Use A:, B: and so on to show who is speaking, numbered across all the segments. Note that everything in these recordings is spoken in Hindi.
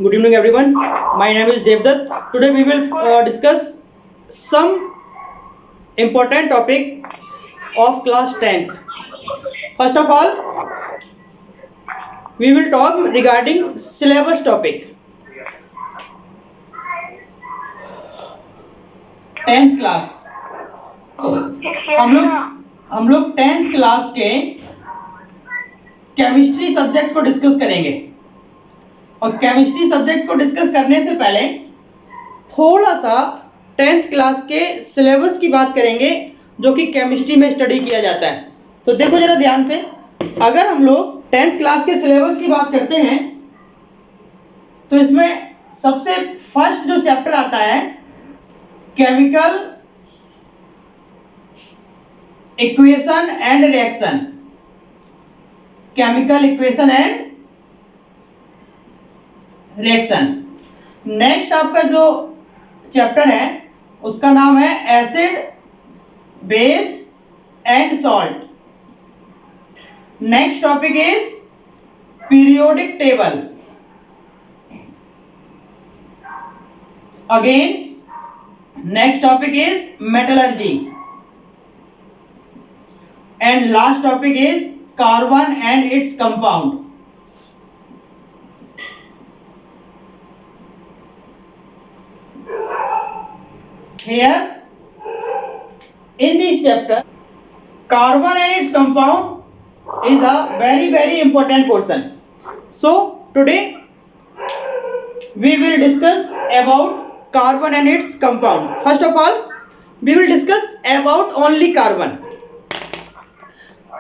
A: Good evening, everyone. My name is Devdutt. Today we will discuss some important topic of class 10th. First of all, we will talk regarding syllabus topic. 10th class हम लोग 10th क्लास के केमिस्ट्री सब्जेक्ट को डिस्कस करेंगे और केमिस्ट्री सब्जेक्ट को डिस्कस करने से पहले थोड़ा सा 10th क्लास के सिलेबस की बात करेंगे जो कि केमिस्ट्री में स्टडी किया जाता है। तो देखो जरा ध्यान से, अगर हम लोग 10th क्लास के सिलेबस की बात करते हैं तो इसमें सबसे फर्स्ट जो चैप्टर आता है chemical equation and reaction. Chemical equation and reaction. Next आपका जो चैप्टर है उसका नाम है acid base and salt. Next topic is periodic table. Again next topic is metallurgy and last topic is carbon and its compound. Here in this chapter, carbon and its compound is a very important portion. So today we will discuss about carbon and its compound. First of all, we will discuss about only carbon.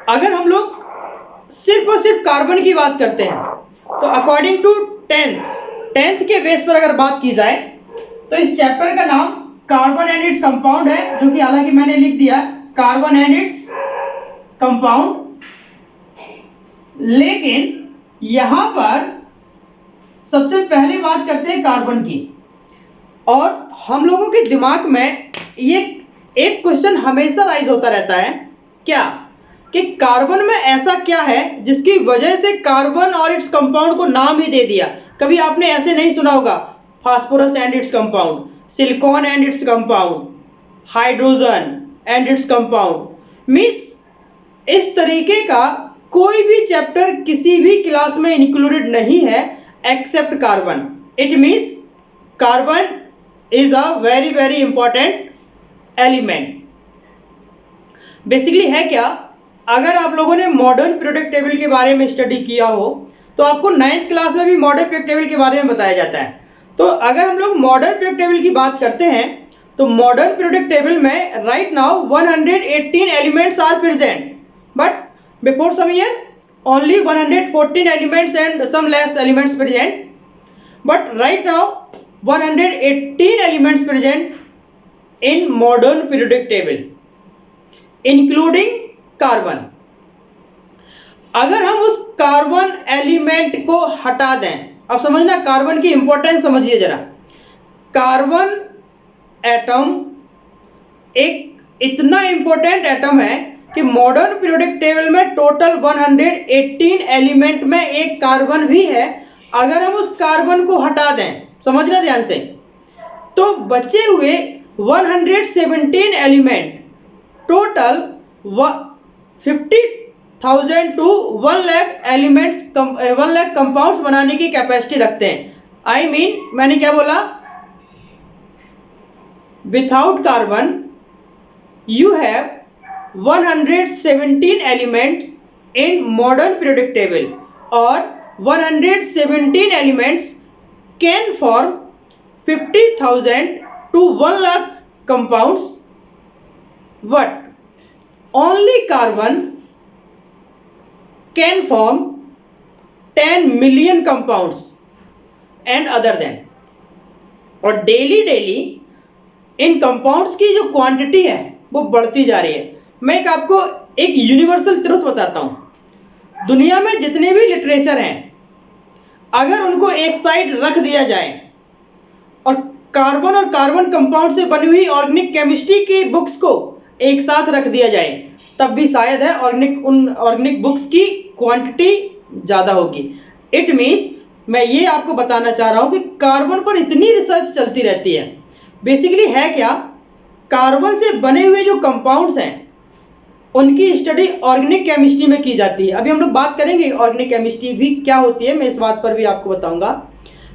A: अगर हम लोग सिर्फ और सिर्फ कार्बन की बात करते हैं तो अकॉर्डिंग टू 10th के बेस पर अगर बात की जाए तो इस चैप्टर का नाम कार्बन एंड इट्स कंपाउंड है, जो कि हालांकि मैंने लिख दिया कार्बन एंड इट्स कंपाउंड। लेकिन यहां पर सबसे पहले बात करते हैं कार्बन की, और हम लोगों के दिमाग में ये एक क्वेश्चन हमेशा राइज होता रहता है क्या कि कार्बन में ऐसा क्या है जिसकी वजह से कार्बन और इट्स कंपाउंड को नाम ही दे दिया। कभी आपने ऐसे नहीं सुना होगा phosphorus and its compound, silicon and its compound, hydrogen and its compound. Means इस तरीके का कोई भी चैप्टर किसी भी क्लास में इंक्लूडेड नहीं है except carbon. It means carbon is a very important element. Basically है क्या, अगर आप लोगों ने मॉडर्न पीरियोडिक टेबल के बारे में स्टडी किया हो तो आपको 9th क्लास में भी मॉडर्न पीरियोडिक टेबल के बारे में बताया जाता है। तो अगर हम लोग मॉडर्न पीरियोडिक टेबल की बात करते हैं तो मॉडर्न पीरियोडिक टेबल में right now 118 elements are present, but before some year only 114 elements and some less elements present, but right now 118 elements present in modern periodic table including carbon. अगर हम उस कार्बन एलिमेंट को हटा दें, अब समझना कार्बन की इंपॉर्टेंस समझिए जरा। कार्बन एटम एक इतना इंपॉर्टेंट एटम है कि मॉडर्न पीरियोडिक टेबल में टोटल 118 एलिमेंट में एक कार्बन भी है। अगर हम उस कार्बन को हटा दें, समझना ध्यान से, तो बचे हुए 117 element total 50,000 to 1 lakh elements 1 lakh compounds बनाने की कैपेसिटी रखते हैं। आई मीन मैंने क्या बोला, without carbon you have 117 elements in modern periodic table, और 117 elements can form 50,000 to 1 lakh compounds, but only carbon can form 10 million compounds and other than। और डेली इन कंपाउंड्स की जो क्वांटिटी है वो बढ़ती जा रही है। मैं आपको एक यूनिवर्सल ट्रुथ बताता हूं, दुनिया में जितने भी लिटरेचर हैं अगर उनको एक साइड रख दिया जाए और कार्बन कंपाउंड से बनी हुई ऑर्गेनिक केमिस्ट्री की बुक्स को एक साथ रख दिया जाए तब भी शायद है ऑर्गेनिक बुक्स की क्वांटिटी ज़्यादा होगी। इट मीन्स मैं ये आपको बताना चाह रहा हूं कि कार्बन पर इतनी रिसर्च चलती रहती है। बेसिकली है क्या, कार्बन से बने हुए जो कंपाउंड्स हैं उनकी स्टडी ऑर्गेनिक केमिस्ट्री में की जाती है। अभी हम लोग बात करेंगे ऑर्गेनिक केमिस्ट्री भी क्या होती है, मैं इस बात पर भी आपको बताऊंगा।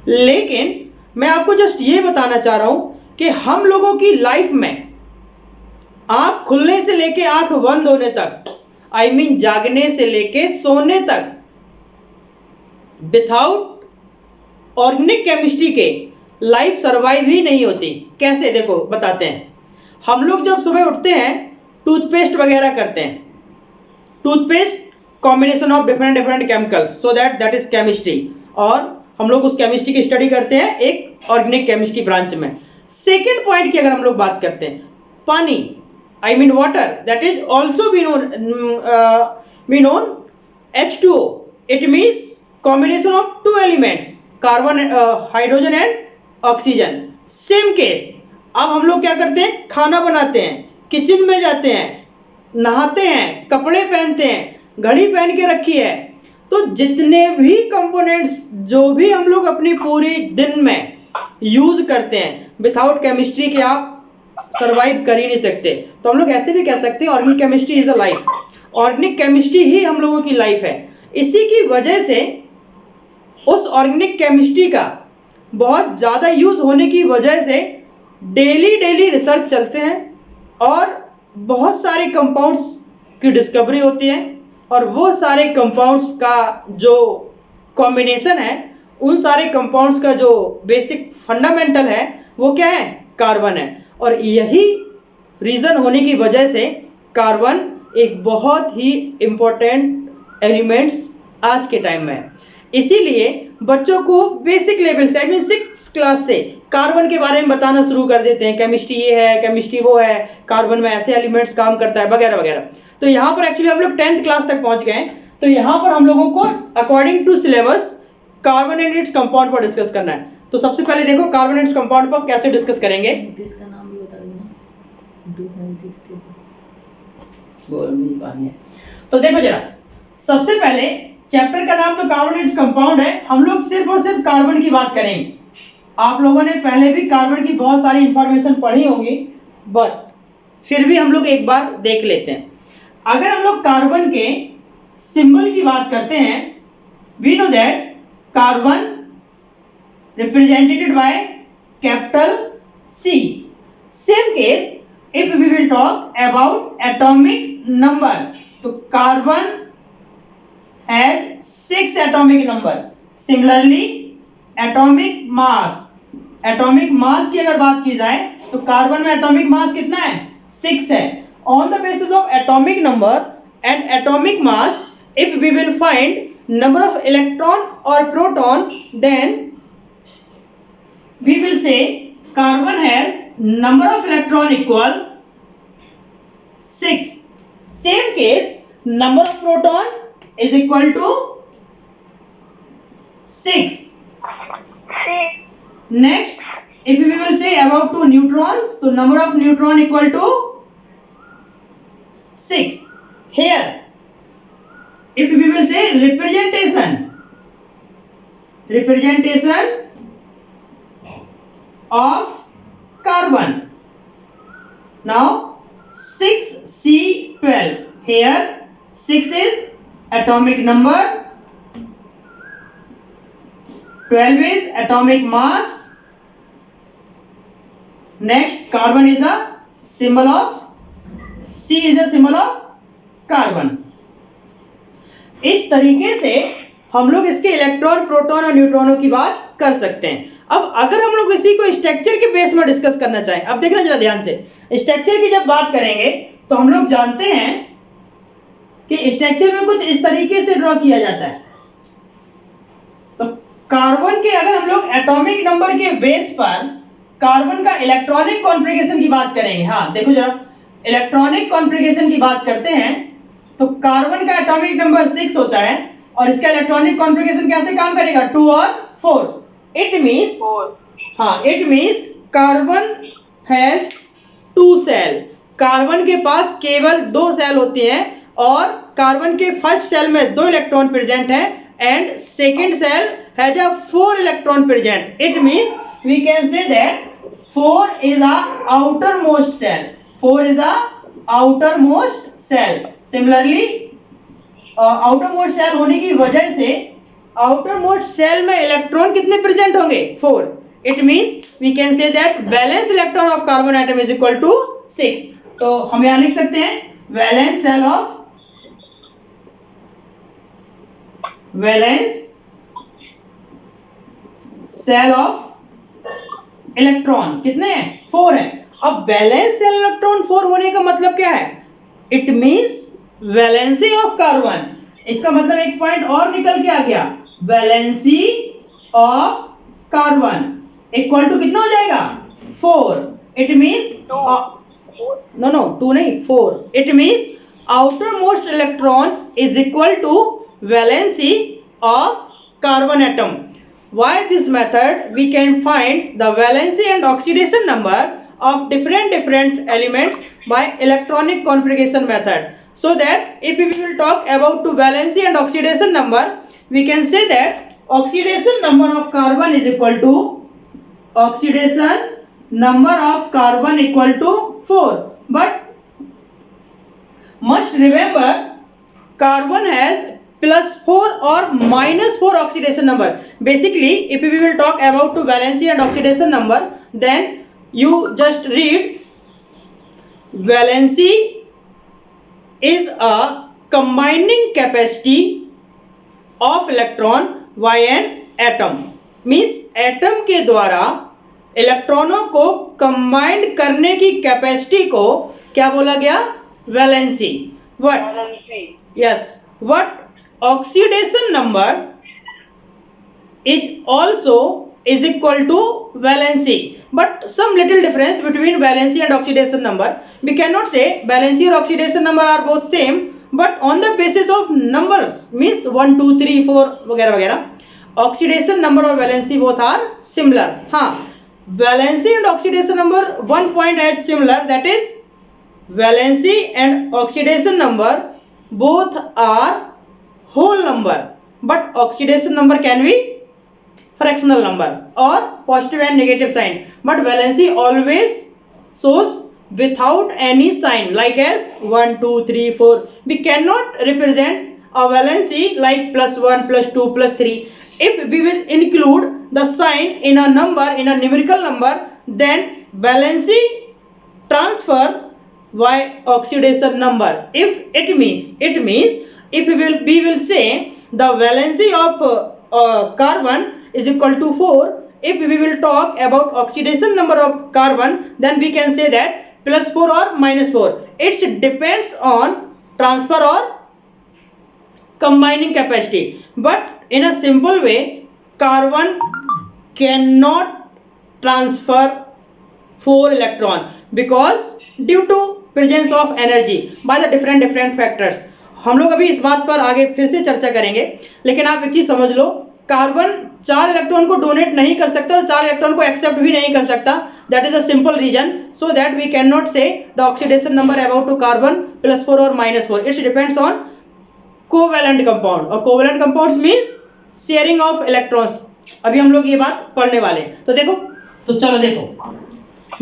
A: लेकिन मैं आपको जस्ट ये बताना चाह रहा हूं कि हम लोगों की लाइफ में आंख खुलने से लेके आंख बंद होने तक, आई मीन जागने से लेके सोने तक, विदाउट ऑर्गेनिक केमिस्ट्री के लाइफ सर्वाइव ही नहीं होती। कैसे, देखो बताते हैं। हम लोग जब सुबह उठते हैं टूथपेस्ट वगैरह करते हैं, toothpaste combination of different different chemicals, so that is chemistry, और हम लोग उस केमिस्ट्री की स्टडी करते हैं एक ऑर्गेनिक केमिस्ट्री ब्रांच में। सेकेंड पॉइंट की अगर हम लोग बात करते हैं, पानी, I mean water, that is also be known H2O, it means combination of two elements, carbon, hydrogen and oxygen. Same case, अब हम लोग क्या करते हैं, खाना बनाते हैं, किचन में जाते हैं, नहाते हैं, कपड़े पहनते हैं, घड़ी पहन के रखी है, तो जितने भी कंपोनेंट्स जो भी हम लोग अपनी पूरी दिन में यूज करते हैं, विदाउट केमिस्ट्री के आप सरवाइव कर ही नहीं सकते। तो हम लोग ऐसे भी कह सकते हैं organic chemistry is a life, organic chemistry ही हम लोगों की लाइफ है। इसी की वजह से उस ऑर्गेनिक केमिस्ट्री का बहुत ज़्यादा यूज होने की वजह से डेली रिसर्च चलते हैं और बहुत सारे कंपाउंड्स की डिस्कवरी होती है, और वो सारे कंपाउंड्स का जो कॉम्बिनेशन है, उन सारे कंपाउंड्स का जो बेसिक फंडामेंटल है वो क्या है, कार्बन है। और यही रीज़न होने की वजह से कार्बन एक बहुत ही इम्पोर्टेंट एलिमेंट्स आज के टाइम में है। इसीलिए बच्चों को बेसिक लेवल से, आई मीन 6th क्लास से कार्बन के बारे में बताना शुरू कर देते हैं, केमिस्ट्री ये है, केमिस्ट्री वो है, कार्बन में ऐसे एलिमेंट्स काम करता है वगैरह वगैरह। तो यहाँ पर एक्चुअली हम लोग 10th क्लास तक पहुंच गए हैं, तो यहाँ पर हम लोगों को according to syllabus carbon and its compound पर डिस्कस करना है। तो सबसे पहले देखो कार्बन एंड इट्स कंपाउंड पर कैसे डिस्कस करेंगे।
B: इसका नाम भी बता देना।
A: तो देखो जरा, सबसे पहले चैप्टर का नाम तो कार्बन एंड इट्स कंपाउंड है, हम लोग सिर्फ और सिर्फ कार्बन की बात करेंगे। आप लोगों ने पहले भी कार्बन की बहुत सारी इंफॉर्मेशन पढ़ी होंगी, बट फिर भी हम लोग एक बार देख लेते हैं। अगर हम लोग कार्बन के सिंबल की बात करते हैं, we know that carbon represented by capital C. Same case if we will talk about atomic number, तो carbon has 6 atomic number. Similarly atomic mass, atomic mass की अगर बात की जाए तो कार्बन में atomic mass कितना है, 6 है। On the basis of atomic number and atomic mass, if we will find number of electron or proton, then we will say carbon has number of electron equal 6. Same case, number of proton is equal to 6. Next, if we will say about 2 neutrons, so number of neutron equal to 6. Here, if we will say representation of carbon, now 6C12, here 6 is atomic number, 12 is atomic mass, next carbon is a symbol of, C is a symbol of carbon। इस तरीके से हम लोग इसके इलेक्ट्रॉन, प्रोटॉन और न्यूट्रॉनों की बात कर सकते हैं। अब अगर हम लोग इसी को स्ट्रक्चर के बेस में डिस्कस करना चाहें, अब देखना जरा ध्यान से, स्ट्रक्चर की जब बात करेंगे तो हम लोग जानते हैं कि स्ट्रक्चर में कुछ इस तरीके से ड्रॉ किया जाता है। तो कार्बन के अगर हम लोग एटॉमिक नंबर के बेस पर कार्बन का इलेक्ट्रॉनिक कॉन्फ़िगरेशन की बात करेंगे, हाँ देखो जरा, इलेक्ट्रॉनिक कॉन्फ़िगरेशन की बात करते हैं तो कार्बन का एटॉमिक नंबर 6 होता है और इसका इलेक्ट्रॉनिक कॉन्फ़िगरेशन कैसे काम करेगा, 2 और 4। It means carbon has 2 shell, carbon के पास केवल 2 सेल होती हैं और कार्बन के फर्स्ट सेल में 2 इलेक्ट्रॉन प्रेजेंट हैं and second cell has a 4 electron present. It means we can say that 4 is a outermost cell. 4 is a outermost cell. Similarly outermost cell होने की वजह से outermost cell में इलेक्ट्रॉन कितने प्रेजेंट होंगे? 4. It means we can say that valence electron of carbon atom is equal to 6. तो हम यहाँ लिख सकते हैं valence cell of इलेक्ट्रॉन कितने हैं? 4 हैं. अब वैलेंस सेल इलेक्ट्रॉन 4 होने का मतलब क्या है? It means valency of carbon. इसका मतलब एक पॉइंट और निकल के आ गया. Valency of carbon equal to कितना हो जाएगा? 4. इट मींस नो 2 नहीं 4. It means outermost electron is equal to valency of carbon atom. Why this method? We can find the valency and oxidation number of different elements by electronic configuration method. So that if we will talk about to valency and oxidation number, we can say that oxidation number of carbon is equal to oxidation number of carbon equal to 4. But must remember carbon has +4 or -4 oxidation number. Basically, if we will talk about to valency and oxidation number, then you just read valency is a combining capacity of electron by an atom. Means atom के द्वारा इलेक्ट्रॉनों को कंबाइंड करने की कैपेसिटी को क्या बोला गया? Valency. What? Yes. What? Oxidation number is also is equal to valency, but some little difference between valency and oxidation number. We cannot say valency or oxidation number are both same, but on the basis of numbers means 1 2 3 4 वगैरह वगैरह oxidation number और valency both are similar. हाँ, valency and oxidation number one point is similar, that is valency and oxidation number both are whole number, but oxidation number can be fractional number or positive and negative sign, but valency always shows without any sign like as 1 2 3 4. We cannot represent a valency like +1 +2 +3. If we will include the sign in a number, in a numerical number, then valency transfer by oxidation number. If it means if we will say the valency of carbon is equal to 4. If we will talk about oxidation number of carbon, then we can say that +4 or -4. It depends on transfer or combining capacity. But in a simple way, carbon cannot transfer 4 electron because due to presence of energy by the different factors. हम लोग अभी इस बात पर आगे फिर से चर्चा करेंगे, लेकिन आप एक चीज समझ लो, कार्बन 4 इलेक्ट्रॉन को डोनेट नहीं कर सकता और 4 इलेक्ट्रॉन को एक्सेप्ट भी नहीं कर सकता. That is a simple reason, so that we can not say the oxidation number about to carbon +4 और -4. It's depends on covalent compound, और covalent compounds means sharing of electrons. अभी हम लोग ये बात पढ़ने वाले हैं. तो देखो, तो चलो देखो,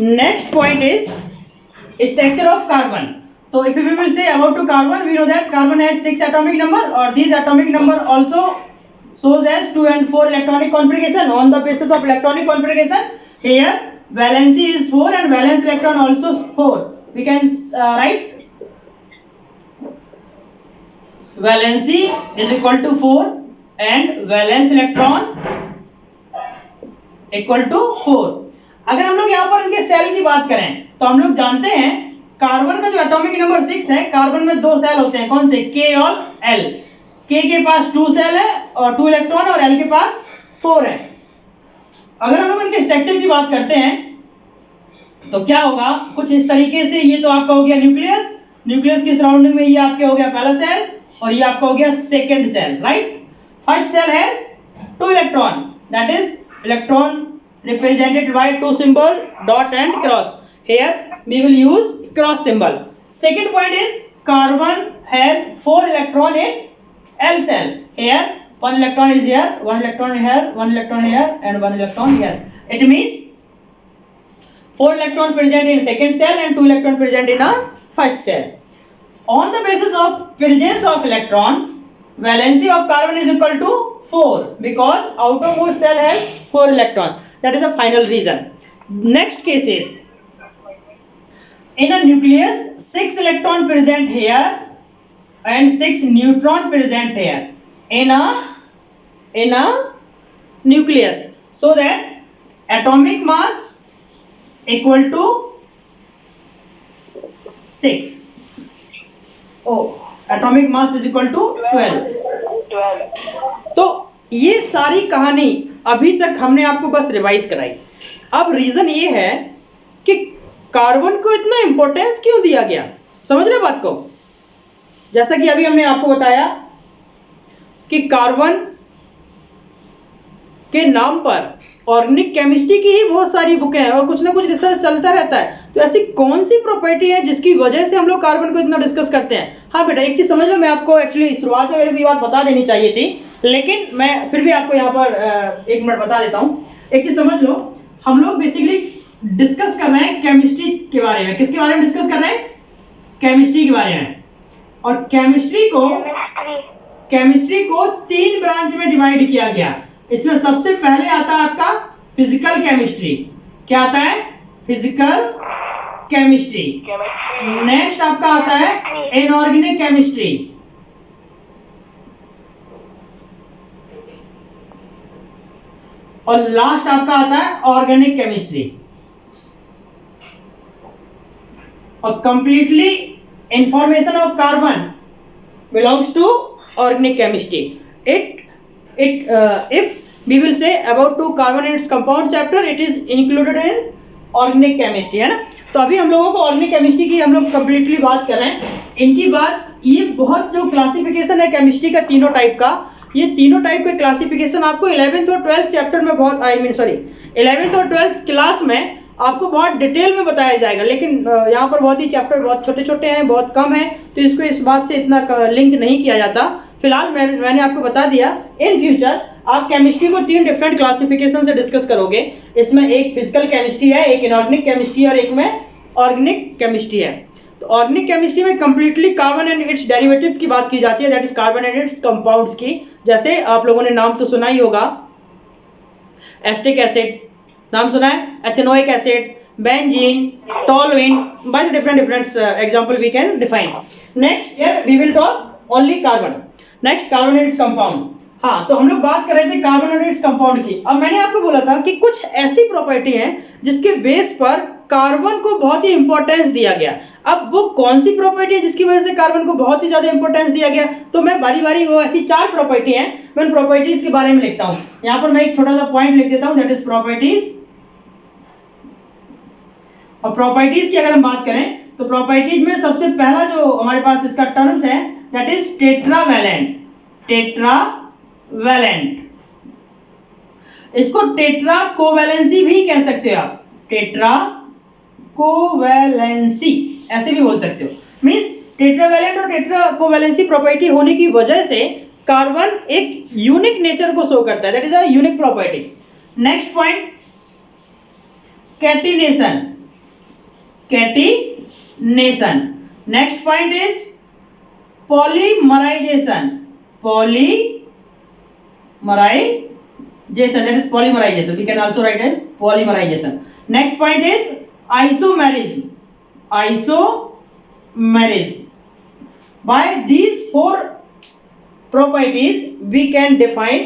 A: next point is structure of carbon. So if we will say about to carbon, we know that carbon has 6 atomic number, or these atomic number also shows as 2 and 4 electronic configuration. On the basis of electronic configuration, here valency is 4 and valence electron also 4. We can write valency is equal to 4 and valence electron equal to 4. अगर हम लोग यहाँ पर इनके सेल की बात करें तो हम लोग जानते हैं कार्बन का जो एटॉमिक नंबर 6 है, कार्बन में 2 सेल होते हैं. कौन से? K और L. K के पास 2 सेल है और 2 इलेक्ट्रॉन, और L के पास 4 है. अगर हम लोग इनके स्ट्रक्चर की बात करते हैं तो क्या होगा? कुछ इस तरीके से. ये तो आपका हो गया न्यूक्लियस. न्यूक्लियस के सराउंडिंग में ये आपके हो गया पहला सेल और ये आपका हो गया second shell. Right. First shell has 2 electron, that is electron represented by 2 symbol dot and cross. Here we will use cross symbol. Second point is carbon has 4 electron in L cell. Here one electron is here, one electron here, one electron here, and one electron here. It means 4 electrons present in second cell and 2 electrons present in a first cell. On the basis of presence of electron, valency of carbon is equal to 4 because outermost cell has 4 electrons. That is the final reason. Next case is, in a nucleus 6 electron present here and 6 neutron present here in a nucleus, so that atomic mass equal to 6. Atomic mass is equal to 12. तो ये सारी कहानी अभी तक हमने आपको बस रिवाइज कराई. अब रीजन ये है कि कार्बन को इतना इंपॉर्टेंस क्यों दिया गया. समझ रहे बात को. जैसा कि अभी हमने आपको बताया कि कार्बन के नाम पर ऑर्गेनिक केमिस्ट्री की ही बहुत सारी बुकें हैं और कुछ ना कुछ रिसर्च चलता रहता है. तो ऐसी कौन सी प्रॉपर्टी है जिसकी वजह से हम लोग कार्बन को इतना डिस्कस करते हैं. हाँ बेटा, एक चीज समझ लो, मैं आपको एक्चुअली शुरुआत में मेरे को ये बात बता देनी चाहिए थी, लेकिन मैं फिर भी आपको यहाँ पर 1 मिनट बता देता हूँ. एक चीज समझ लो, हम लोग बेसिकली डिस्कस कर रहे हैं केमिस्ट्री के बारे में. किसके बारे में डिस्कस कर रहे हैं? केमिस्ट्री के बारे में. और केमिस्ट्री को 3 ब्रांच में डिवाइड किया गया. इसमें सबसे पहले आता है आपका फिजिकल केमिस्ट्री. क्या आता है? Physical chemistry. नेक्स्ट आपका आता है इनऑर्गेनिक केमिस्ट्री. और लास्ट आपका आता है ऑर्गेनिक केमिस्ट्री. और completely information of carbon belongs to organic chemistry. If we will say about to carbon and its compound chapter, it is included in organic chemistry, है ना. तो अभी हम लोगों को ऑर्गेनिक केमिस्ट्री की हम लोग कंप्लीटली बात कर रहे हैं. इनकी बात, ये बहुत जो क्लासिफिकेशन है केमिस्ट्री का तीनों टाइप का, ये तीनों टाइप का क्लासिफिकेशन आपको 11th और 12th चैप्टर में बहुत 11th और 12th क्लास में आपको बहुत डिटेल में बताया जाएगा. लेकिन यहाँ पर बहुत ही चैप्टर बहुत छोटे छोटे हैं, बहुत कम है, तो इसको इस बात से इतना लिंक नहीं किया जाता. फिलहाल मैंने आपको बता दिया. इन फ्यूचर आप केमिस्ट्री को 3 डिफरेंट क्लासिफिकेशन से डिस्कस करोगे. इसमें एक फिजिकल केमिस्ट्री है, एक इनऑर्गेनिक केमिस्ट्री और एक में ऑर्गेनिक केमिस्ट्री है. तो ऑर्गेनिक केमिस्ट्री में completely carbon and it's derivatives की बात की जाती है, that is carbon and it's compounds की. जैसे आप लोगों ने नाम तो सुना ही होगा, एस्टिक एसिड नाम सुना है, ethanoic acid, benzene, toluene. By the different example we can define. Next here we will talk only carbon. Next carbon and its compound. हाँ, तो हम लोग बात कर रहे थे कार्बन एंड इट्स कंपाउंड की. अब मैंने आपको बोला था कि कुछ ऐसी प्रॉपर्टी है जिसके बेस पर कार्बन को बहुत ही इंपॉर्टेंस दिया गया. अब वो कौन सी प्रॉपर्टी है जिसकी वजह से कार्बन को बहुत ही ज्यादा इंपॉर्टेंस दिया गया, तो मैं बारी बारी वो ऐसी 4 प्रॉपर्टी हैं, मैं उन प्रॉपर्टीज के बारे में लिखता हूं. यहाँ पर मैं एक छोटा सा पॉइंट लिख देता हूं, दैट इज प्रॉपर्टीज. और प्रॉपर्टीज की अगर हम बात करें तो प्रॉपर्टीज में सबसे पहला जो हमारे पास इसका टर्म्स है, दैट इज टेट्रावैलेंट. टेट्रावैलेंट, इसको टेट्रा कोवैलेंसी भी कह सकते हो आप. टेट्रा कोवैलेंसी ऐसे भी बोल सकते हो. मींस टेट्रावैलेंट और टेट्रा कोवैलेंसी प्रॉपर्टी होने की वजह से कार्बन एक यूनिक नेचर को शो करता है, that is a unique property. Next point, catenation. Catenation. Next point is polymerization. Polymerization, that is polymerization. We can also write as polymerization. Next point is isomerism. Isomerism. By these 4 properties we can define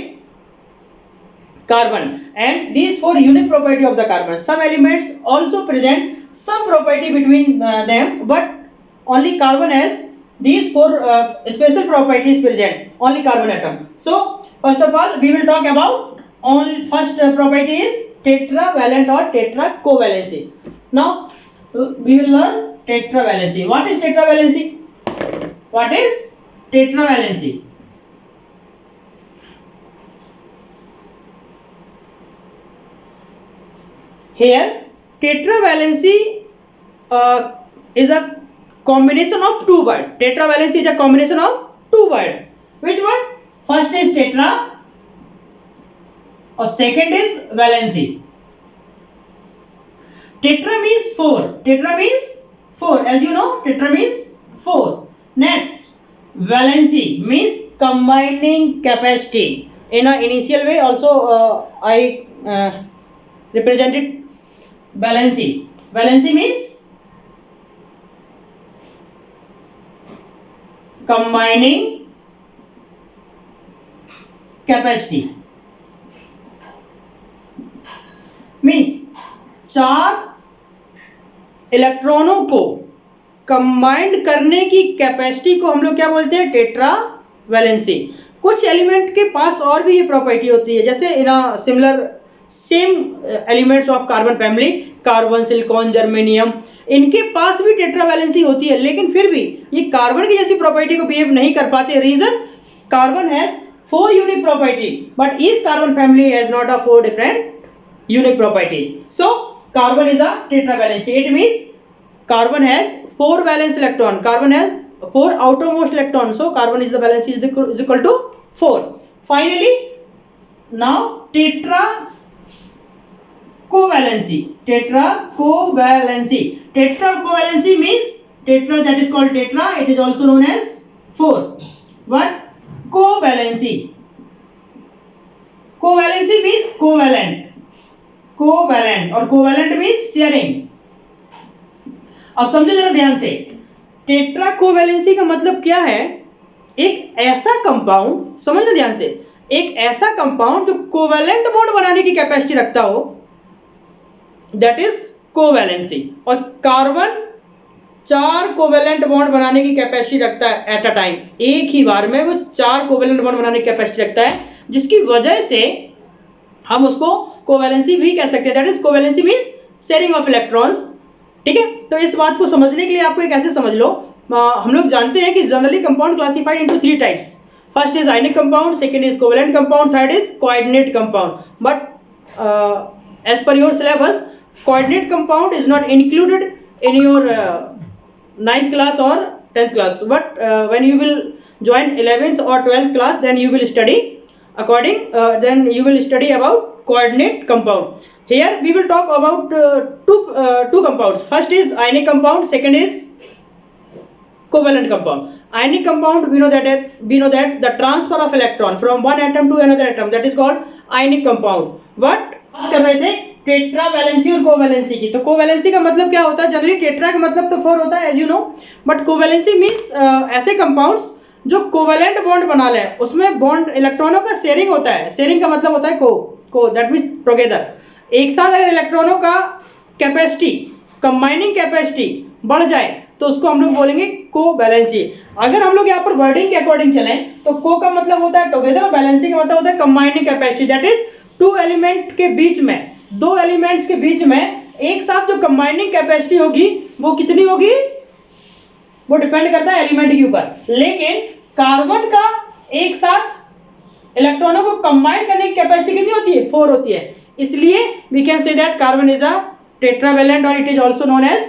A: carbon, and these 4 unique property of the carbon. Some elements also present some property between them, but only carbon has these 4 special properties present, only carbon atom. So first of all we will talk about first property is tetravalent or tetracovalency. Now we will learn tetravalency. What is tetravalency? What is tetravalency? Here tetravalency is a combination of 2 words. Tetravalency is a combination of 2 words. Which word? First is tetra और second is valency. Tetra means 4. Tetra means 4. As you know, tetra means 4. Next, valency means combining capacity. In an initial way, also I represented valency. Valency means combining capacity. Means 4 इलेक्ट्रॉनों को कंबाइंड करने की कैपेसिटी को हम लोग क्या बोलते हैं? Tetra valency. कुछ एलिमेंट के पास और भी ये प्रॉपर्टी होती है, जैसे in a similar same elements of carbon family, carbon, silicon, germanium, इनके पास भी टेट्रा वैलेंसी होती है, लेकिन फिर भी ये कार्बन की जैसी प्रॉपर्टी को बिहेव नहीं कर पाते. Reason, carbon has 4 unique property but each carbon family has not a 4 different unique properties. So carbon is a tetravalent. It means carbon has 4 valence electron. Carbon has 4 outermost electron. So carbon is the valence is equal to 4. Finally, now tetra covalency. Tetra covalency. Tetra covalency means tetra, that is called tetra. It is also known as 4. What? Covalency. Covalency means covalent. Covalent और कोवैलेंट मींस शेयरिंग. अब समझो जरा ध्यान से, टेट्रा कोवैलेंसी का मतलब क्या है? एक ऐसा कंपाउंड, समझो ध्यान से, एक ऐसा कंपाउंड जो कोवैलेंट बॉन्ड बनाने की कैपेसिटी रखता हो, दैट इज कोवैलेंसी. और कार्बन 4 कोवैलेंट बॉन्ड बनाने की कैपेसिटी रखता है एट अ टाइम. एक ही बार में वो 4 कोवैलेंट बॉन्ड बनाने की कैपेसिटी रखता है, जिसकी वजह से हम उसको कोवैलेंसी भी कह सकते हैं. That is covalency means sharing of electrons. ठीक है, तो इस बात को समझने के लिए आपको एक ऐसे समझ लो, हम लोग जानते हैं कि generally compound classified into 3 types. First is ionic compound, second is covalent compound, third is coordinate compound. But as per your syllabus, coordinate compound is not included in your 9th class or 10th class. But when you will join 11th or 12th class, then you will study then you will study about coordinate compound. Here we will talk about two compounds. First is ionic compound, second is covalent compound. Ionic compound, we know that the transfer of electron from one atom to another atom, that is called ionic compound. But बात कर रहे थे टेट्रा वैलेंसी और कोवैलेंसी की. तो कोवैलेंसी का मतलब क्या होता है? जनरली टेट्रा का मतलब तो 4 होता है, as you know, but covalency means ऐसे कंपाउंड्स जो कोवैलेंट बॉन्ड बना ले, उसमें बॉन्ड इलेक्ट्रॉनों का शेयरिंग होता है. शेयरिंग का मतलब होता है को दैट मींस टुगेदर. एक साथ अगर इलेक्ट्रॉनों का कैपेसिटी, कंबाइनिंग कैपेसिटी बढ़ जाए तो उसको हम लोग बोलेंगे कोवैलेंसी. अगर हम लोग यहाँ पर वर्डिंग के अकॉर्डिंग चलें तो को का मतलब होता है टुगेदर और वैलेंसी का मतलब होता है combining capacity. That is 2 element के बीच में, 2 एलिमेंट्स के बीच में एक साथ जो कंबाइनिंग कैपेसिटी होगी वो कितनी होगी? वो डिपेंड करता है एलिमेंट के ऊपर. लेकिन कार्बन का एक साथ इलेक्ट्रॉनों को कंबाइन करने की कैपेसिटी कितनी होती है? 4 होती है. इसलिए we can say that carbon is a tetravalent और it is also known as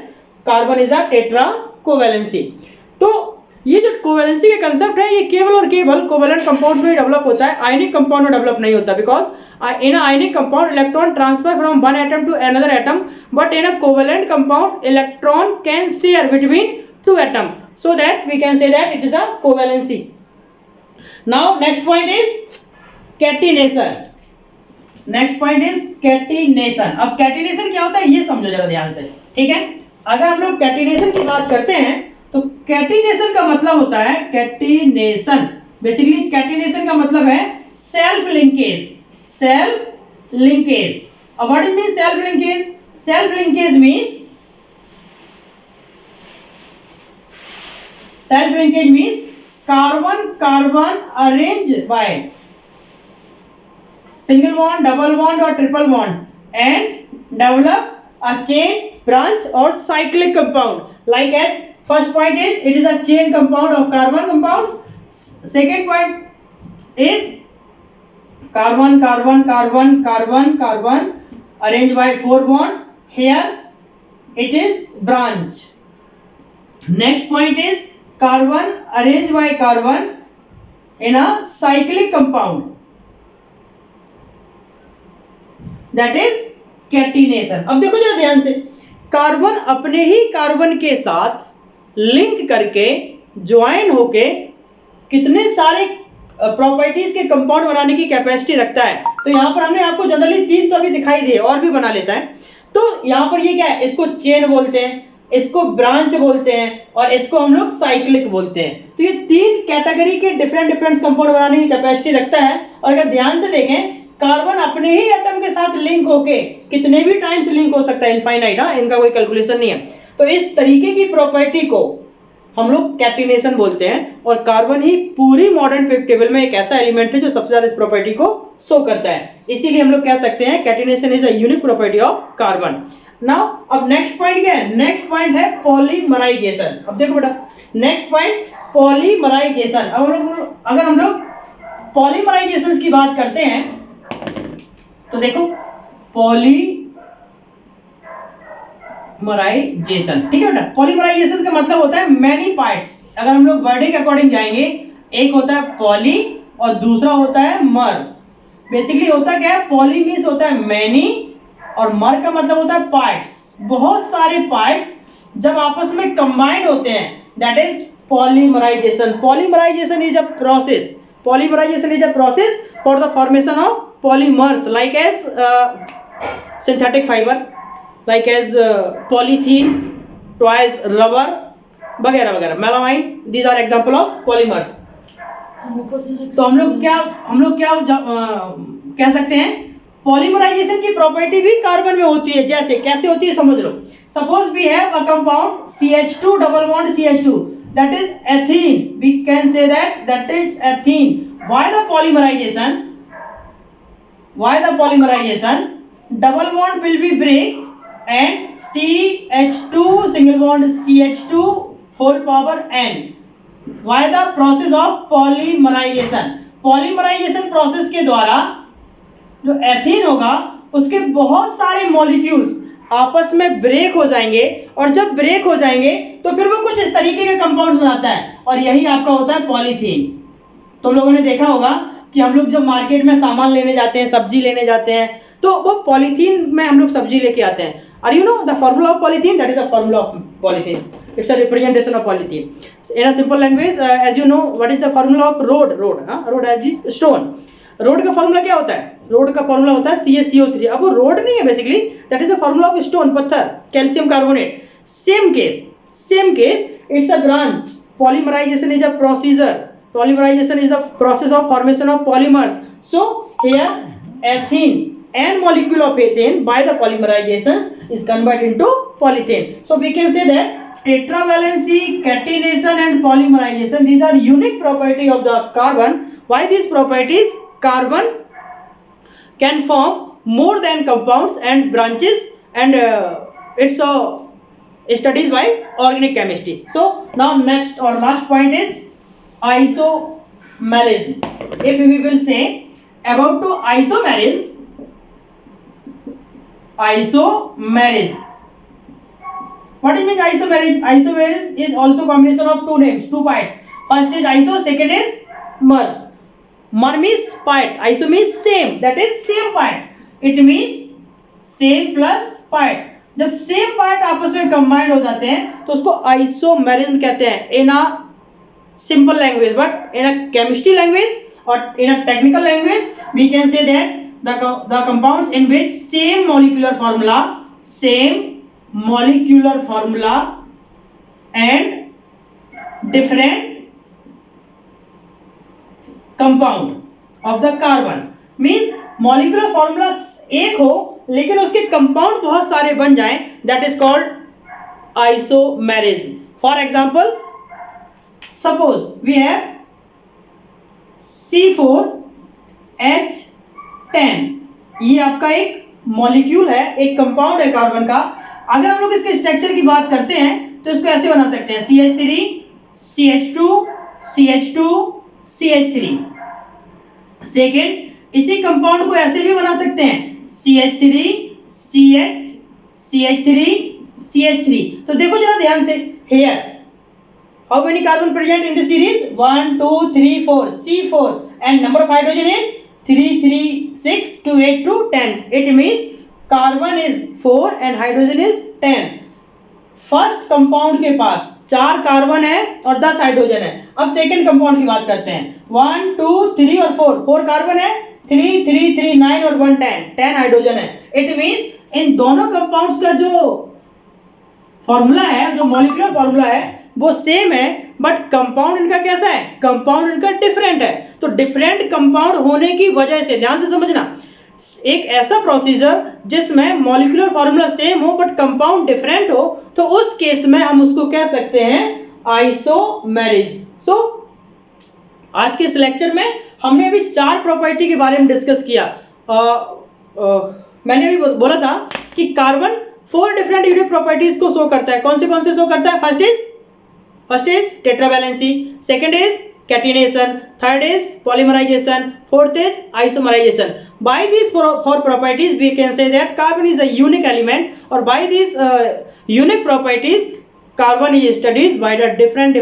A: carbon is a tetra covalency. तो ये जो कोवैलेंसी का कंसेप्ट है ये केवल और केवल कोवैलेंट कंपाउंड में डेवलप होता है, आयनिक कंपाउंड में डेवलप नहीं होता. Because in a ionic compound electron transfer from one atom to another atom, but in a covalent compound electron can share between 2 atoms, so that we can say that it is a covalency. Now next point is catenation. Next point is catenation. अब कैटिनेशन क्या होता है ये समझो जरा ध्यान से, ठीक है. अगर हम लोग कैटिनेशन की बात करते हैं तो कैटिनेशन का मतलब होता है, कैटिनेशन बेसिकली कैटिनेशन का मतलब है सेल्फ लिंकेज. Self linkage. अब what is mean self linkage? Self linkage means carbon carbon arrange by single bond, double bond or triple bond and develop a chain, branch or cyclic compound. Like at first point is it is a chain compound of carbon compounds. Second point is carbon carbon carbon carbon carbon arranged by 4 bond. Here it is branch. Next point is carbon arranged by carbon in a cyclic compound, that is catenation. अब देखो जरा ध्यान से, कार्बन अपने ही कार्बन के साथ लिंक करके ज्वाइन होके कितने सारे प्रॉपर्टीज के कंपाउंड बनाने की कैपेसिटी रखता है। तो यहाँ पर हमने आपको जनरली 3 तो अभी दिखाई दिए, और भी बना लेता है। तो यहाँ पर ये क्या है, इसको चेन बोलते हैं, इसको ब्रांच बोलते हैं, और इसको हम लोग साइक्लिक बोलते हैं। तो ये 3 कैटेगरी के डिफरेंट कंपाउंड बनाने की कैपेसिटी रखता है। और अगर ध्यान से देखें, कार्बन अपने ही एटम के साथ लिंक होके कितने भी टाइम्स लिंक हो सकता है, इनफाइनाइट, इनका कोई कैलकुलेशन नहीं है। तो इस तरीके की प्रॉपर्टी को हम लोग कैटिनेशन बोलते हैं। और कार्बन ही पूरी मॉडर्न पीरियोडिक टेबल में एक ऐसा एलिमेंट है जो सबसे ज्यादा इस प्रॉपर्टी को शो करता है। इसीलिए हम लोग कह सकते हैं catenation is a unique property of carbon. Now अब नेक्स्ट पॉइंट क्या है, नेक्स्ट पॉइंट है पॉलीमराइजेशन। अब देखो बेटा, नेक्स्ट पॉइंट पॉलीमराइजेशन। अब अगर हम लोग पॉलीमराइजेशन की बात करते हैं तो देखो पॉलीमराइजेशन, ठीक है बेटा। पॉलीमराइजेशन का मतलब होता है मैनी पार्ट्स। अगर हम लोग वर्डिंग के अकॉर्डिंग जाएंगे, एक होता है पॉली और दूसरा होता है मर। बेसिकली होता क्या है, पॉली मींस होता है मैनी और मर का मतलब होता है पार्ट्स। बहुत सारे पार्ट्स जब आपस में कंबाइंड होते हैं, that is polymerization. Polymerization is a process, polymerization is a process for the formation of polymers like as synthetic fiber, like as polythene, toys, rubber वगैरह वगैरह, melamine, these are example of polymers। तो हम लोग क्या कह सकते हैं, पॉलीमराइजेशन की प्रॉपर्टी भी कार्बन में होती है। जैसे कैसे होती है समझ लो। Suppose we have a compound CH2 double bond CH2, that is ethene, we can say that is ethene। why the polymerization, double bond will be break and CH2 single bond CH2 whole power n। why the process of polymerization, polymerization process के द्वारा जो एथीन होगा उसके बहुत सारे मॉलिक्यूल्स आपस में ब्रेक हो जाएंगे, और जब ब्रेक हो जाएंगे तो फिर वो कुछ इस तरीके के कंपाउंड्स बनाता है, और यही आपका होता है पॉलीथीन। तुम लोगों ने देखा होगा कि हम लोग जब मार्केट में सामान लेने जाते हैं, सब्जी लेने जाते हैं, तो वो पॉलीथीन में हम लोग सब्जी लेके आते हैं। और you know the formula of polythene, that is the formula of polythene, it's a representation of polythene in a simple language. As you know what is the formula of road as is stone. Road का फॉर्मूला क्या होता है, रोड का फॉर्मूला होता है CaCO3। अब वो रोड नहीं है basically, that is the formula of stone, पत्थर, calcium carbonate. Same case it's a branch. Polymerization is a procedure, polymerization is the process of formation of polymers। so here ethene, n molecule of ethane by the polymerization is converted into polythene। so we can say that tetravalency, catenation and polymerization, these are unique property of the carbon। why these properties, carbon can form more than compounds and branches, and it's studies by organic chemistry। so now next or last point is isomerism। if we will say about to isomerism, what do you mean isomerism? Isomerism is also combination of two names, two parts. first is iso, second is mer। mer means part, iso means same, that is same part, it means same plus part। जब सेम पार्ट आपस में कंबाइंड हो जाते हैं तो उसको आइसोमेरिज्म कहते हैं इन अ simple language। but in a chemistry language or in a technical language we can say that the compounds in which same molecular formula and different compound of the carbon, means molecular formula एक हो लेकिन उसके कंपाउंड बहुत सारे बन जाएं, that is called isomerism। for example, suppose we have C4H10, ये आपका एक मॉलिक्यूल है, एक कंपाउंड है कार्बन का। अगर हम लोग इसके स्ट्रक्चर की बात करते हैं तो इसको ऐसे बना सकते हैं CH3 CH2 CH2 CH3। Second, इसी कंपाउंड को ऐसे भी बना सकते हैं CH3 CH CH3 CH3। तो देखो जरा ध्यान से, hair How many carbon present in the series? 1, 2, 3, 4. C4. And number of hydrogen is 3, 3, 6, 2, 8 to 10. It means carbon is 4 and hydrogen is 10. First compound के पास 4 कार्बन है और 10 हाइड्रोजन है। अब सेकंड कंपाउंड की बात करते हैं। 1, 2, 3 और 4 कार्बन है, 3, 3, 3, 9 और 1, 10 हाइड्रोजन है। इट मींस इन दोनों कंपाउंड्स का जो फॉर्मूला है, जो मॉलिक्यूलर फॉर्मूला है वो सेम है, बट कंपाउंड इनका कैसा है? कंपाउंड इनका डिफरेंट है। तो डिफरेंट कंपाउंड होने की वजह से, ध्यान से समझना, एक ऐसा प्रोसीजर जिसमें मॉलिक्यूलर फॉर्मूला सेम हो बट कंपाउंड डिफरेंट हो, तो उस केस में हम उसको कह सकते हैं आइसोमेरिज। सो आज के इस लेक्चर में हमने अभी 4 प्रॉपर्टी के बारे में डिस्कस किया। मैंने अभी बोला था कि कार्बन 4 डिफरेंट यूनिक प्रॉपर्टीज को शो करता है। कौन से शो करता है? First is tetravalency, second is catenation, third is polymerization, fourth is isomerization. By these 4 properties we can say that carbon is a unique element, or by these unique properties carbon is studied by the different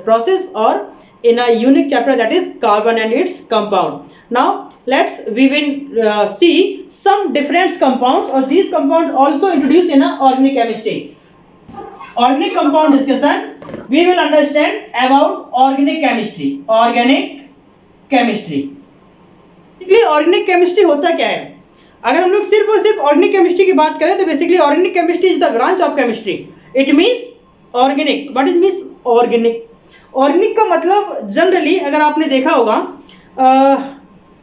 A: process or in a unique chapter, that is carbon and its compound. Now we will see some different compounds, or these compounds also introduced in a organic chemistry. Organic compound discussion, we will understand about organic chemistry. Basically organic chemistry होता क्या है? अगर हम लोग सिर्फ और सिर्फ ऑर्गेनिक केमिस्ट्री की बात करें तो basically organic chemistry is the branch of chemistry. It means organic. What is means organic? Organic का मतलब जनरली अगर आपने देखा होगा,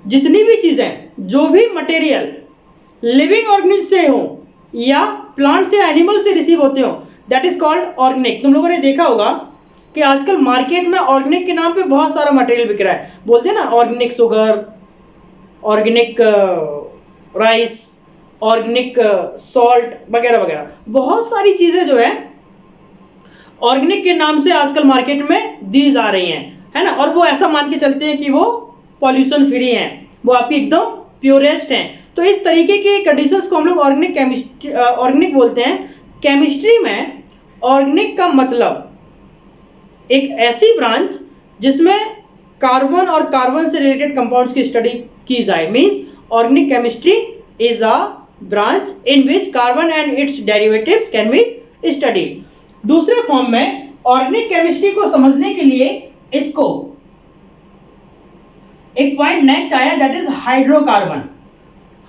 A: जितनी भी चीजें, जो भी मटेरियल लिविंग ऑर्गेनिज्म से हो या प्लांट से, एनिमल से रिसीव होते हो, दैट इज कॉल्ड ऑर्गेनिक। तुम लोगों ने देखा होगा कि आजकल मार्केट में ऑर्गेनिक के नाम पे बहुत सारा मटेरियल बिक रहा है। बोलते हैं ना organic sugar, organic rice, organic salt वगैरह वगैरह, बहुत सारी चीजें जो है ऑर्गेनिक के नाम से आजकल मार्केट में दी जा रही हैं, है ना। और वो ऐसा मान के चलते हैं कि वो पॉल्यूशन फ्री हैं, वो आपकी एकदम प्योरेस्ट हैं। तो इस तरीके के कंडीशंस को हम लोग ऑर्गेनिक बोलते हैं। केमिस्ट्री में ऑर्गेनिक का मतलब एक ऐसी ब्रांच जिसमें कार्बन और कार्बन से रिलेटेड कंपाउंड्स की स्टडी की जाए। Means organic chemistry is a branch in which carbon and it's derivatives can be studied. दूसरे फॉर्म में ऑर्गेनिक केमिस्ट्री को समझने के लिए इसको एक पॉइंट नेक्स्ट आया, that is hydrocarbon.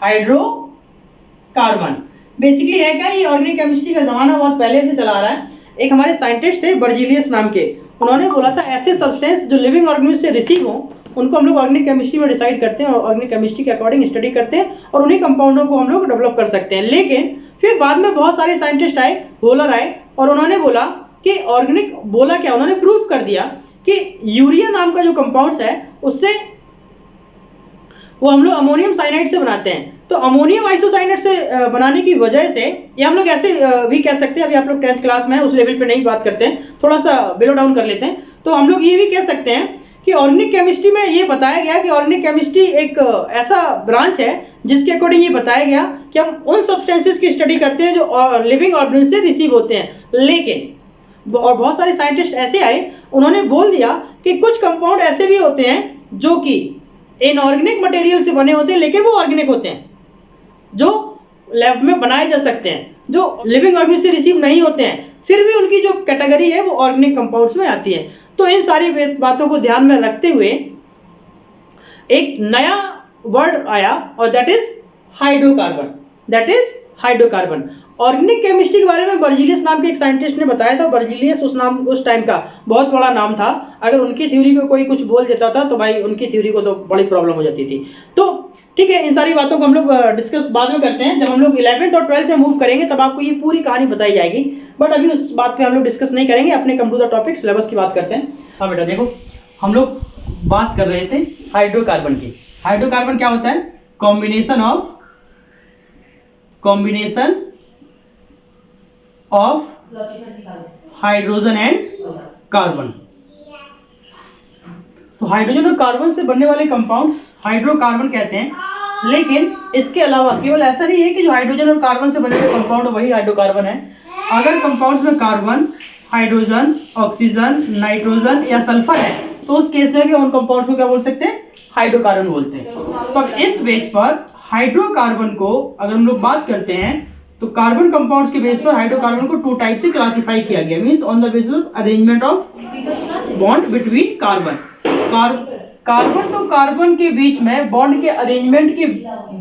A: Hydrocarbon basically है क्या? ये ऑर्गेनिक केमिस्ट्री का जमाना बहुत पहले से चला आ रहा है। एक हमारे साइंटिस्ट थे बर्जीलियस नाम के, उन्होंने बोला था ऐसे सब्सटेंस जो लिविंग ऑर्गेनिज्म से रिसीव हो उनको हम लोग ऑर्गेनिक केमिस्ट्री में डिसाइड करते हैं और ऑर्गेनिक केमिस्ट्री के अकॉर्डिंग स्टडी करते हैं और उन्हीं कंपाउंडों को हम लोग डेवलप कर सकते हैं। लेकिन फिर बाद में बहुत सारे साइंटिस्ट आए, वोलर आए, और उन्होंने बोला कि ऑर्गेनिक, बोला क्या, उन्होंने प्रूव कर दिया कि यूरिया नाम का जो कंपाउंड्स है उससे वो हम लोग अमोनियम साइनाइड से बनाते हैं। तो अमोनियम आइसोसाइनेट से बनाने की वजह से, या हम लोग ऐसे भी कह सकते हैं, अभी आप लोग 10th क्लास में है उस लेवल पे नहीं बात करते हैं, थोड़ा सा बिलो डाउन कर लेते हैं, तो हम लोग ये भी कह सकते हैं कि ऑर्गेनिक केमिस्ट्री में ये बताया गया कि ऑर्गेनिक केमिस्ट्री एक ऐसा ब्रांच है जिसके अकॉर्डिंग ये बताया गया कि हम उन सब्सटेंसेस की स्टडी करते हैं जो लिविंग ऑर्गेनिज्म से रिसीव होते हैं। लेकिन और बहुत सारे साइंटिस्ट ऐसे आए, उन्होंने बोल दिया कि कुछ कंपाउंड ऐसे भी होते हैं जो कि इनऑर्गेनिक मटेरियल से बने होते हैं, लेकिन वो ऑर्गेनिक होते हैं, जो लैब में बनाए जा सकते हैं, जो लिविंग ऑर्गेनिज्म से रिसीव नहीं होते हैं, फिर भी उनकी जो कैटेगरी है वो ऑर्गेनिक कंपाउंड्स में आती है। तो इन सारी बातों को ध्यान में रखते हुए एक नया वर्ड आया और that is hydrocarbon. Organic chemistry के बारे में बर्जीलियस नाम के एक साइंटिस्ट ने बताया था। बर्जीलियस उस टाइम का बहुत बड़ा नाम था। अगर उनकी थ्योरी को कोई कुछ बोल देता था तो भाई उनकी थ्योरी को तो बड़ी प्रॉब्लम हो जाती थी। तो ठीक है, इन सारी बातों को हम लोग डिस्कस बाद में करते हैं। जब हम लोग 11th और 12th में मूव करेंगे तब आपको ये पूरी कहानी बताई जाएगी, बट अभी उस बात पे हम लोग डिस्कस नहीं करेंगे। अपने come to the topic syllabus की बात करते हैं। हाँ बेटा देखो, हम लोग बात कर रहे थे हाइड्रोकार्बन की। हाइड्रोकार्बन क्या होता है? Combination of hydrogen and carbon. तो हाइड्रोजन और कार्बन से बनने वाले कंपाउंड हाइड्रोकार्बन कहते हैं। लेकिन इसके अलावा केवल ऐसा नहीं है कि जो हाइड्रोजन और कार्बन से बने हुए कंपाउंड वही हाइड्रोकार्बन है। अगर कंपाउंड में कार्बन, हाइड्रोजन, ऑक्सीजन, नाइट्रोजन या सल्फर है तो उस केस में भी उन कंपाउंड्स को क्या बोल सकते हैं, हाइड्रोकार्बन बोलते हैं। तो अब इस बेस पर हाइड्रोकार्बन को अगर हम लोग बात करते हैं तो कार्बन कंपाउंड्स के बेस पर हाइड्रोकार्बन को 2 टाइप से क्लासिफाई किया गया, means on the basis of arrangement of bond between carbon. Carbon to carbon के बीच में बॉन्ड के अरेंजमेंट के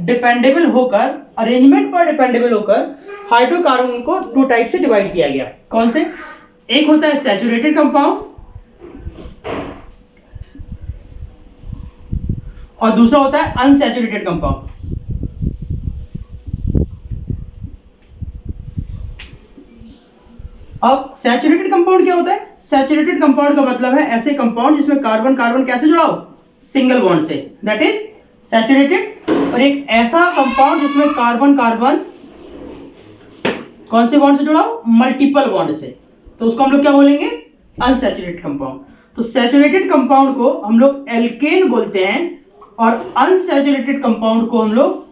A: डिपेंडेबल होकर, अरेंजमेंट पर डिपेंडेबल होकर हाइड्रोकार्बन को 2 टाइप से डिवाइड किया गया। कौन से? एक होता है सैचुरेटेड कंपाउंड और दूसरा होता है अनसैचुरेटेड कंपाउंड। अब सैचुरेटेड कंपाउंड क्या होता है? सैचुरेटेड कंपाउंड का मतलब है ऐसे कंपाउंड जिसमें कार्बन कार्बन कैसे जुड़ा हो, सिंगल बॉन्ड से, दैट इज सैचुरेटेड। और एक ऐसा कंपाउंड जिसमें कार्बन कार्बन कौन से बॉन्ड से जुड़ा हो, मल्टीपल बॉन्ड से, तो उसको हम लोग क्या बोलेंगे, अनसैचुरेटेड कंपाउंड। तो सैचुरेटेड कंपाउंड को हम लोग एल्केन बोलते हैं और अनसैचुरेटेड कंपाउंड को हम लोग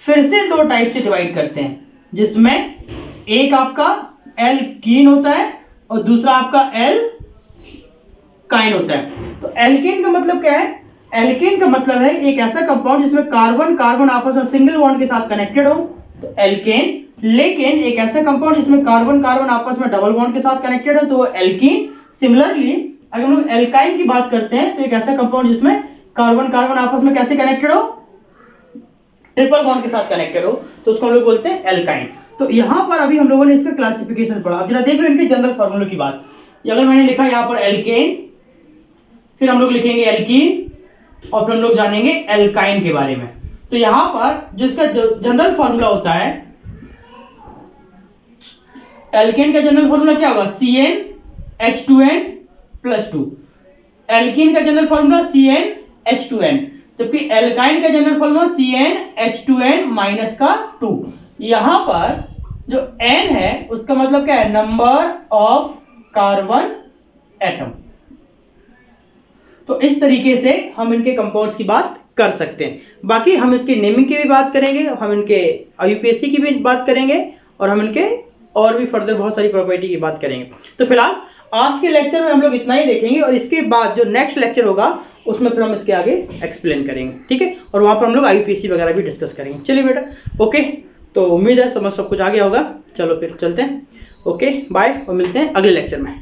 A: फिर से 2 टाइप से डिवाइड करते हैं, जिसमें एक आपका एल्कीन होता है और दूसरा आपका एल्काइन होता है। तो एल्केन का मतलब क्या है? एल्केन का मतलब है एक ऐसा कंपाउंड जिसमें कार्बन कार्बन आपस में सिंगल बॉन्ड के साथ कनेक्टेड हो, तो एल्केन। लेकिन एक ऐसा कंपाउंड जिसमें कार्बन कार्बन आपस में डबल बॉन्ड के साथ कनेक्टेड हो तो वो एल्कीन। सिमिलरली अगर हम लोग एल्काइन की बात करते हैं तो एक ऐसा कंपाउंड जिसमें कार्बन कार्बन आपस में कैसे कनेक्टेड हो, ट्रिपल बॉन्ड के साथ कनेक्टेड हो, तो उसको हम लोग बोलते हैं एल्काइन। तो यहां पर अभी हम लोगों ने इसका क्लासिफिकेशन पढ़ा। अब जरा देख लो इनके जनरल फार्मूले की बात। अगर मैंने लिखा यहां पर एल्केन, फिर हम लोग लिखेंगे एल्कीन और फिर हम लोग जानेंगे एल्काइन के बारे में। तो यहां पर जो इसका जनरल फार्मूला होता है, एल्केन का जनरल फार्मूला क्या होगा, CnH2n+2। एल्कीन का जनरल फार्मूला CnH2n, जबकि एल्काइन का जनरल फार्मूला CnH2n-2। यहां पर जो n है उसका मतलब क्या है, नंबर ऑफ कार्बन एटम। तो इस तरीके से हम इनके कंपाउंड्स की बात कर सकते हैं। बाकी हम इसके नेमिंग की भी बात करेंगे, हम इनके IUPAC की भी बात करेंगे और हम इनके और भी फर्दर बहुत सारी प्रॉपर्टी की बात करेंगे। तो फिलहाल आज के लेक्चर में हम लोग इतना ही देखेंगे और इसके बाद जो नेक्स्ट लेक्चर होगा उसमें फिर हम इसके आगे एक्सप्लेन करेंगे, ठीक है, और वहां पर हम लोग IUPAC वगैरह भी डिस्कस करेंगे। चलिए बेटा, ओके, तो उम्मीद है समझ सब कुछ आ गया होगा। चलो फिर चलते हैं, ओके बाय, और मिलते हैं अगले लेक्चर में।